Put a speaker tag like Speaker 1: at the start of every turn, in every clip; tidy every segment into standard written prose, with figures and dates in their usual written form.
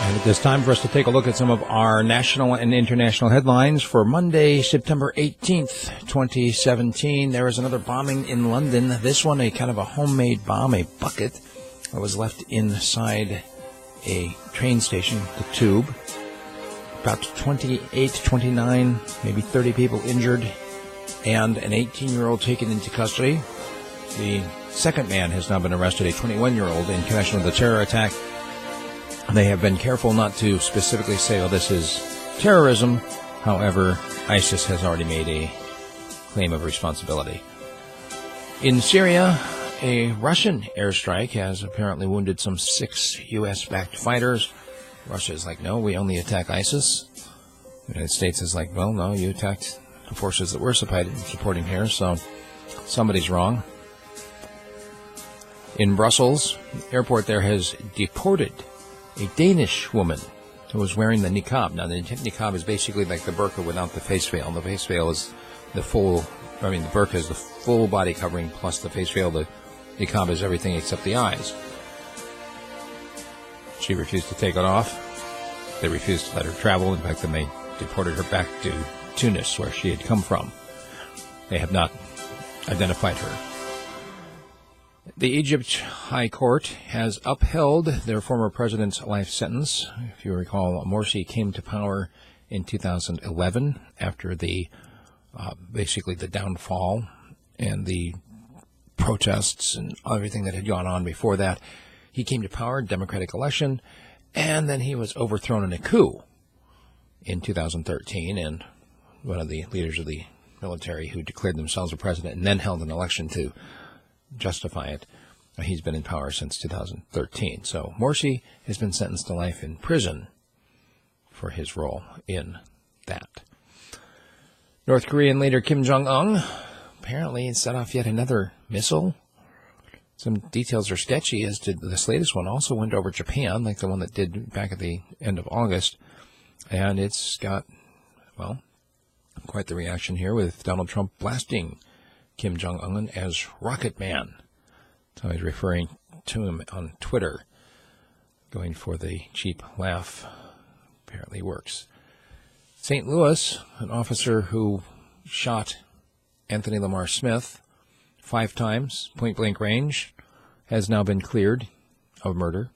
Speaker 1: And it is time for us to take a look at some of our national and international headlines for Monday, September 18th, 2017. There was another bombing in London. This one, a kind of a homemade bomb, a bucket that was left inside a train station, the Tube. About 28, 29, maybe 30 people injured, and an 18-year-old taken into custody. The second man has now been arrested, a 21-year-old, in connection with the terror attack. They have been careful not to specifically say, oh, this is terrorism. However, ISIS has already made a claim of responsibility. In Syria, a Russian airstrike has apparently wounded some 6 U.S.-backed fighters. Russia is like, no, we only attack ISIS. The United States is like, well, no, you attacked the forces that we're supporting here, so somebody's wrong. In Brussels, the airport there has deported a Danish woman who was wearing the niqab. Now, the niqab is basically like the burqa without the face veil. The face veil is the burqa is the full body covering plus the face veil. The niqab is everything except the eyes. She refused to take it off. They refused to let her travel. In fact, then they deported her back to Tunis, where she had come from. They have not identified her. The Egypt High Court has upheld their former president's life sentence. If you recall, Morsi came to power in 2011 after the basically the downfall and the protests and everything that had gone on before that. He came to power, democratic election, and then he was overthrown in a coup in 2013, and one of the leaders of the military who declared themselves a president and then held an election to justify it. He's been in power since 2013. So Morsi has been sentenced to life in prison for his role in that. North Korean leader Kim Jong-Un apparently set off yet another missile. Some details are sketchy as to this latest one. Also went over Japan, like the one that did back at the end of August. And it's got, well, quite the reaction here with Donald Trump blasting Kim Jong-un as Rocket Man. So he's referring to him on Twitter, going for the cheap laugh. Apparently works. St. Louis, an officer who shot Anthony Lamar Smith 5 times, point-blank range, has now been cleared of murder.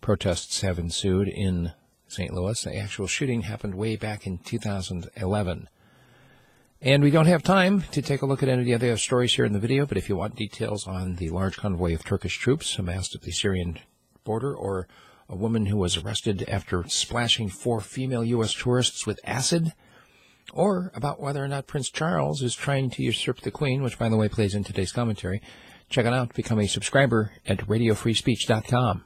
Speaker 1: Protests have ensued in St. Louis. The actual shooting happened way back in 2011. And we don't have time to take a look at any of the other stories here in the video, but if you want details on the large convoy of Turkish troops amassed at the Syrian border, or a woman who was arrested after splashing 4 female U.S. tourists with acid, or about whether or not Prince Charles is trying to usurp the Queen, which, by the way, plays in today's commentary, check it out. Become a subscriber at radiofreespeech.com.